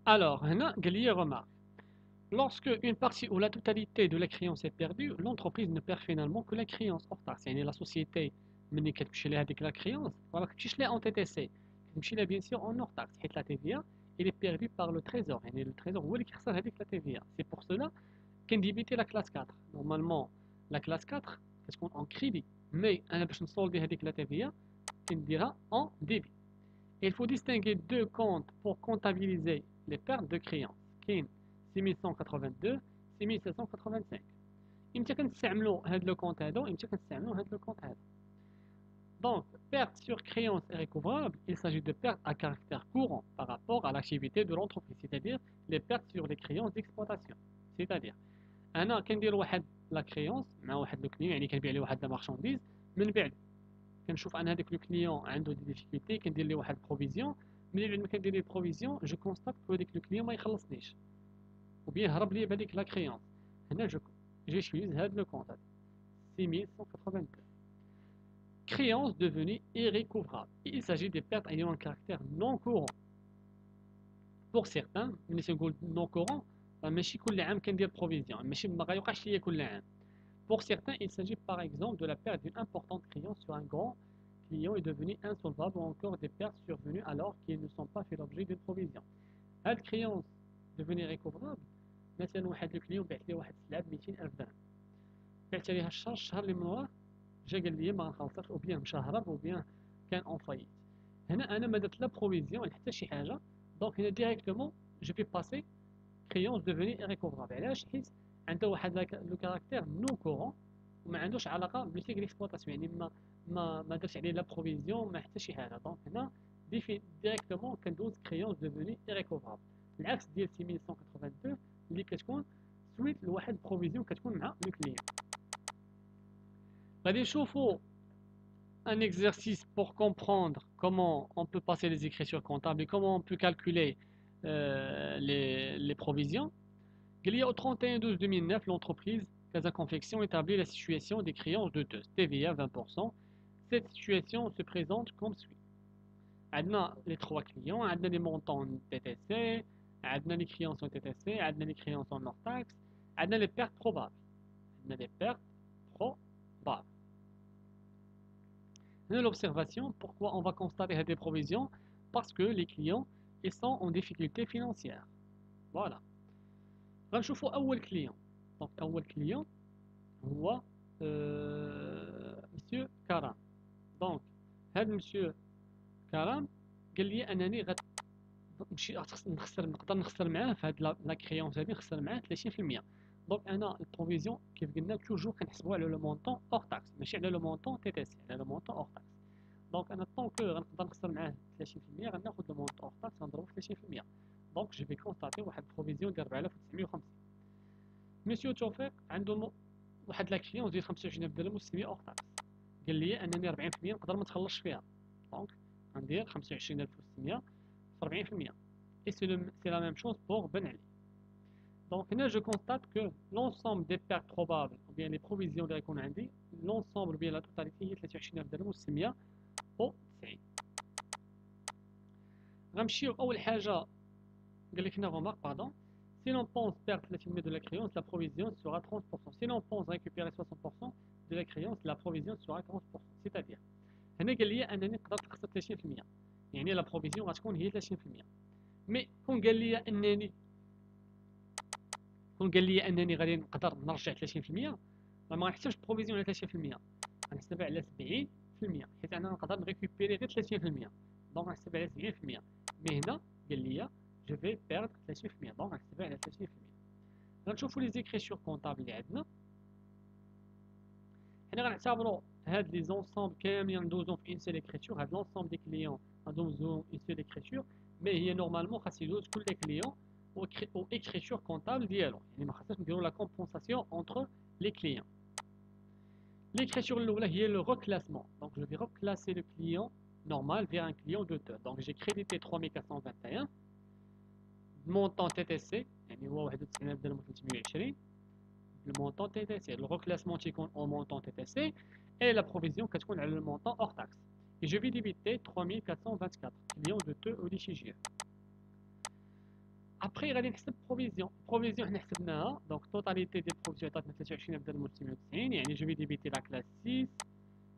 Alors, هنا قال لي remarque. Lorsque une partie ou la totalité de la créance est perdue, l'entreprise ne perd finalement que la créance hors taxe. يعني la société ملي كتمشي لها هذيك la créance ما كتمشيش لها en TTC, كتمشي لها bien sûr en hors taxe حيت la TVA elle est perdue par le trésor. يعني le trésor هو اللي كيخسر هذيك la TVA. C'est pour cela كنديبيتي la classe 4. Normalement la classe 4 كتكون en crédit, mais انا باش نسولدي هذيك la TVA كنديرها en débit. Il faut distinguer deux comptes pour comptabiliser les pertes de créance. كاين 6182 6785. امتى كنستعملوا هذا لو كونت هذا وامتى كنستعملوا هذا لو كونت هذا. Donc, perte sur créance récouvrable, il s'agit de pertes à caractère courant par rapport à l'activité de l'entreprise, c'est-à-dire les pertes sur les créances d'exploitation. C'est-à-dire, انا كندير واحد لا كريونس مع واحد لو كليون, يعني كنبيع ليه واحد لا مارشانديز من بعد كنشوف ان هذاك لو كليون عنده دي ديفيكولتي كندير ليه واحد بروفيزيون. ملي بعد ما كندير ليه بروفيزيون جو كونستات كو هذاك لو كليون ما يخلصنيش وبيان هرب لي بهذيك لا كريونس. هنا جي شويز هاد لو كونت هذا 6182. Créance devenue irrécouvrable. Il s'agit des pertes ayant un caractère non courant. Pour certains, ملي تنقول non courant ماشي كل عام كندير بروفيزيون, ماشي ما غيوقعش ليا كل عام. Pour certains, il s'agit par exemple de la perte d'une importante créance sur un grand client est devenu insolvable ou encore des pertes survenues alors qu'ils ne sont pas fait l'objet d'une provision. هاد créance devenue récouvrable, مثلا واحد الكليون بعت لي واحد السلعه ب 200,000 درهم, بعت عليها الشهر اللي من وراه جا قال لي ما غنخلصكش, او بيان مشى هرب او بيان كان اون فايت. هنا انا ما درت لا بروفيزيون حتى شي حاجه, دونك هنا ديريكتومون جو في باسي créance devenue irrécouvrable. علاش؟ حيت عنده واحد لو كاركتير نو كورون وما عندوش علاقه بالسيكل اكسبلوطاسيون, يعني ما درتش عليه لا بروفيزيون ما حتى شي حاجه. دونك هنا ديريكتومون كندوز créance devenue irrécouvrable, العكس ديال 6182 اللي كتكون سويت لواحد بروفيزيون كتكون مع لو كليون. غادي نشوفوا un exercice pour comprendre comment on peut passer les écritures comptables et comment on peut calculer les provisions. Il y a au 31/12/2009, l'entreprise Casa Confection établit la situation des créances de TVA 20%. Cette situation se présente comme suit. On a les trois clients, on a les montants en TTC, on a les créances en TTC, on a les créances en hors taxe, on a les pertes probables. On a les pertes probables. L'observation, pourquoi on va constater des provisions? Parce que les clients ils sont en difficulté financière. Voilà. غنشوفوا اول كليون. دونك اول كليون هو مسيو كرام. دونك هاد مسيو كرام قال لي انني غنمشي نقدر نخسر معاه في هاد لا كريونس هادي, نخسر معاه 30%. دونك انا البروفيزيون كيف قلنا توجور كنحسبوها على لو مونطون اور تاكس, ماشي على لو مونطون تي تي سي, على لو مونطون اور تاكس. دونك انا طون كو غنقدر نخسر معاه 30% غناخذ لو مونطون اور تاكس غنضربو في 30%. دونك جو في كونستاتي واحد البروفيزيون ديال 4950. مسيو توفيق عنده واحد لا كليون ديال 25,000 درهم و600 اور تاكس, قال لي انني 40% نقدر ما نتخلصش فيها. دونك غندير 25,600 في 40%. Et c'est la même chose pour Ben Ali. Donc là, je constate que l'ensemble des pertes probables, ou bien les provisions qu'on a dit, l'ensemble, ou bien la totalité, est 23,000 درهم و600 و90. غنمشيو أول حاجة قال لك هنا remarque, pardon. Si l'on pense perdre 30% de la créance, la provision sera 30%. Si l'on pense récupérer 60% de la créance, la provision sera 40%. C'est-à-dire, هنا قال لي أنني نقدر نخسر 30%, يعني لا بروفيزيون غتكون هي 30%. مي كون قال لي أنني غادي نقدر نرجع 30%, ما غنحسبش بروفيزيون على 30%, غنحسبها على 70%, حيت أنا نقدر نريكوبيري غير 30%. دونك غنحسبها على 70%. مي هنا قال لي جو في بيردر 30%, دونك غنحسبها على 30%. غنشوفوا لي زيكريتور كونطابل اللي عندنا. حنا غنعتبروا هاد لي زونسومبل كاملين ندوزهم في ان سيل اكريتور. هاد لونسومبل دي كليون غندوزوهم ان سيل اكريتور, مي هي نورمالمون خاص يدوز كل كليون او اكريتور كونطابل ديالو, يعني ما خاصناش نديرو لا كومبونساسيون اونتر لي كليون. L'écriture الاولى هي le reclassement. Donc je vais reclasser le client normal vers un client d'auteur. Donc j'ai crédité 3421 montant TTC, يعني هو 91,000 درهم و 320. Le montant TTC, le reclassement تيكون au montant TTC et la provision كتكون على le montant hors taxe. Et je vais débiter 3424 clients de te au DCG. ابخي غادي نحسب بروفيزيون حنا حسبناها دونك توتاليتي ديال البروفيزيون عطاتنا 23,98 يعني جو في ديبيتي لا كلاس 6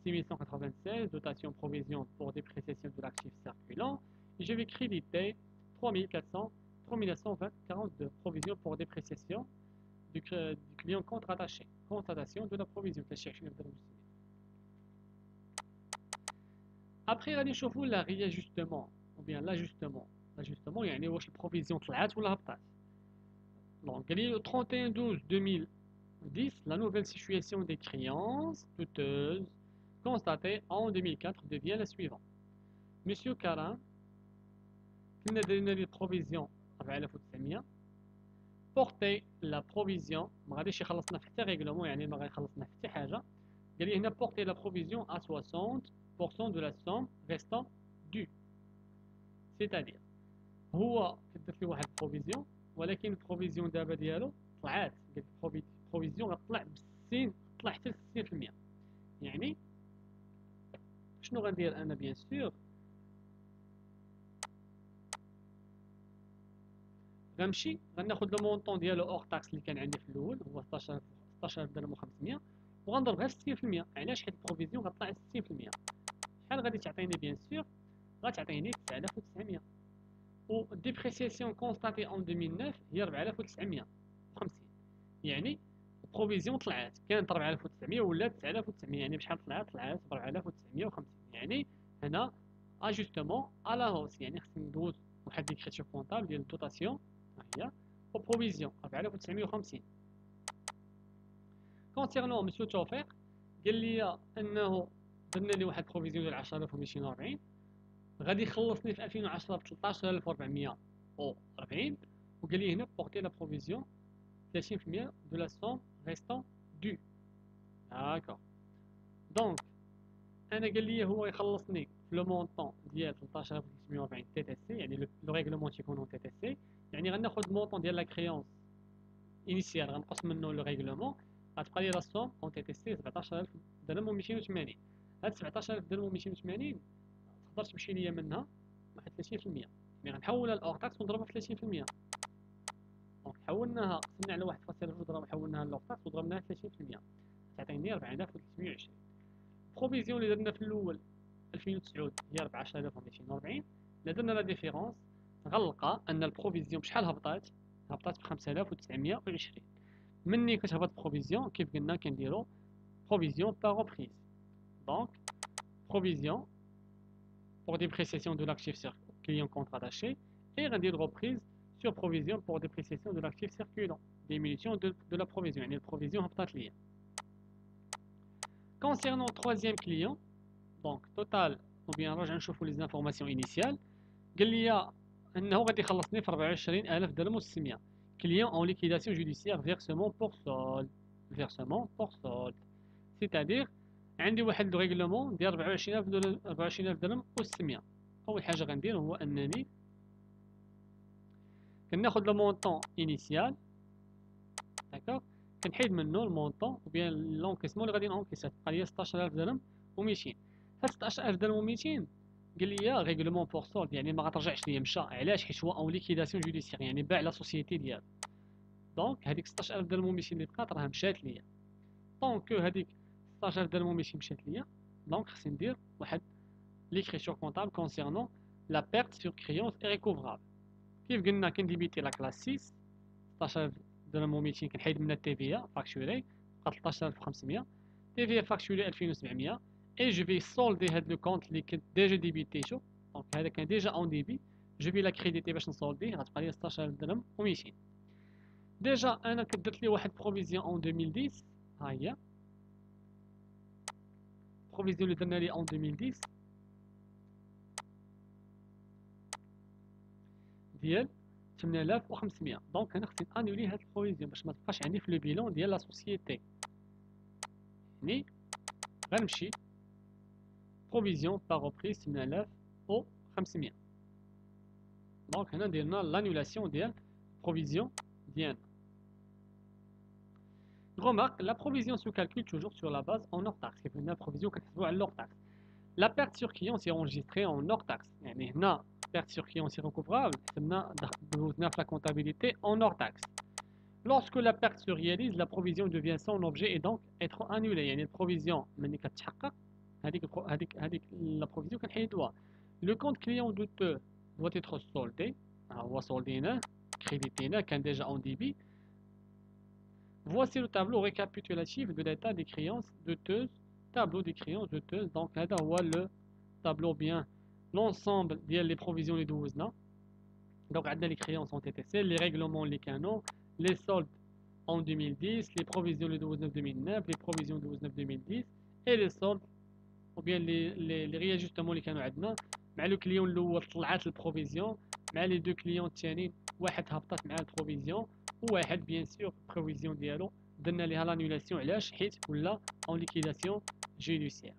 6196 dotation provision pour dépréciation de l'actif circulant et je vais créditer 3920 42 provision pour dépréciation du client contre-attaché constatation de la provision après غادي نشوفوا la réajustement ou bien l'ajustement يعني واش البروفيزيون طلعت ولا هبطات donc le 31/12/2010 la nouvelle situation des créances douteuses constatée en 2004 devient la suivante. Monsieur Karin, qui n'a donné les provisions avec la faute porter la provision, ما غاديش يخلصنا في حتى règlement يعني ما غيخلصنا في حتى حاجة. قال لي هنا porter la provision à 60% de la somme restant due. C'est-à-dire هو كدرت لي واحد البروفيزيون ولكن البروفيزيون دابا ديالو طلعت قالت البروفيزيون غتطلع بالسين طلع حتى ل 60% يعني شنو غندير انا بيان سور غنمشي غناخذ لو مونطون ديالو اور تاكس اللي كان عندي في الاول هو 16000 درهم و500 وغنضربها في 60% علاش حيت البروفيزيون غتطلع 60% شحال غادي تعطيني بيان سور غتعطيني 9900 والديبريسياسيون كونستاتي اون 2009 هي 4950 يعني البروفيزيون طلعت كانت 4900 ولات 9900 يعني بشحال طلعت 4950 يعني هنا اجوستمون على هوس يعني خصني ندوز واحد ليكريتور كونطابل ديال الدوتاسيون ها هي وبروفيزيون 4950 كونسيرنون مسيو توفيق قال لي انه درنا لي واحد بروفيزيون ديال 10240 غادي يخلصني في 2010 ب 13440 وقال لي هنا بورتي لا بروفيزيون 30% de la somme restant due. D'accord. Donc, انا قال لي هو يخلصني في لو مونطون ديال 13340 تي تي سي يعني لو ريغلومون تيكون تي تي سي يعني غناخذ المونطون ديال لا كريونس انيسيال غنقص منه لو ريغلومون غتبقى لي لا سوم اون تي تي سي 17000 درهم و280 هاد 17000 درهم و280 تقدر تمشي ليا منها واحد 30% يعني غنحولها لاور تاكس ونضربها في 30% دونك حولناها قسمنا على 1.0 درهم حولناها لور تاكس وضربناها في 30% تعطيني 4320 البروفيزيون اللي درنا في الاول 2009 هي 14240 الا درنا لا ديفيرونس غنلقى ان البروفيزيون بشحال هبطات ب 5920 مني كتهبط البروفيزيون كيف قلنا كنديرو بروفيزيون بار ريبريز دونك بروفيزيون pour dépréciation de l'actif client contre-attaché et غندير reprise sur provision pour dépréciation de l'actif circulant diminution de la provision يعني البروفيزيون هبطات ليا concernant troisième client donc total ou bien نرجع نشوفوا les informations initiales قال لي انه غادي يخلصني في 24000 درهم و600 client en liquidation judiciaire versement pour solde c'est-à-dire عندي واحد الريغلومون ديال 24000 درهم و600 اول حاجه غندير هو انني كناخذ لو مونطون انيسيال داكوغ كنحيد منه المونطون و بيان لونكيسمون اللي غادي نونكيسي تبقى لي 16000 درهم و200 هاد 16000 درهم و200 قال لي ريغلومون بور سولد يعني ما غترجعش ليا مشى علاش حيت هو اون ليكيداسيون جوديسيير يعني باع لا سوسيتي ديالو دونك هذيك 16000 درهم و200 اللي بقات راه مشات ليا دونك هذيك 16000 درهم و200 مشات ليا دونك خصني ندير واحد ليكريتور كونطابل كونسيرنون لا بيرت سور كريونس اي ريكوفرابل كيف قلنا كنديبيتي لا كلاس 6 16000 درهم و200 كنحيد منها التي في فاكتوري بقى 13500 تي في فاكتوري 2700 اي جو في سولدي هاد لو كونت اللي كنت ديجا ديبيتيتو دونك هذا كان ديجا اون ديبي جو في لا كريديتي باش نسولديه غتبقى لي 16000 درهم و200 ديجا انا كدرت لي واحد بروفيزيون اون 2010 ها هي بروفيزيون اللي درنا لي اون 2010 ديال 8500 دونك انا خصني انولي هاد البروفيزيون باش ما تبقاش عندي في لو بيلون ديال لا سوسيتي يعني غنمشي بروفيزيون باغ روبريز 8500 دونك هنا درنا لانولاسيون ديال البروفيزيون ديالنا remarque la provision se calcule toujours sur la base en hors taxe كيف قلنا البروفيزيون كنحسبوها على اللور تاكس La perte sur créance est enregistrée en hors taxe. يعني هنا perte sur créance est recouvrable, حسبنا دوزنا في la comptabilité en hors taxe. Lorsque la perte se réalise, la provision devient son objet et donc être annulée. يعني البروفيزيون ملي كتحقق هذيك la provision كنحيدوها. Le compte client douteux doit être soldé. هو soldéناه créditéناه كان déjà en débit. Voici le tableau récapitulatif de l'état des créances douteuses. Tableau des créances douteuses. Donc هذا هو le tableau bien l'ensemble des provisions les 12 non. Donc les créances ont été celles, les règlements les canons, les soldes en 2010, les provisions les 12-9-2009, les provisions 12-9-2010 et les soldes ou bien les réajustements اللي كانوا عندنا مع لو كليون الاول طلعت البروفيزيون مع لي دو كليون الثانيين واحد هبطت مع البروفيزيون وواحد بيان سور البروفيزيون ديالو درنا ليها لانولاسيون علاش حيت ولا اون ليكيداسيون جوديسيير.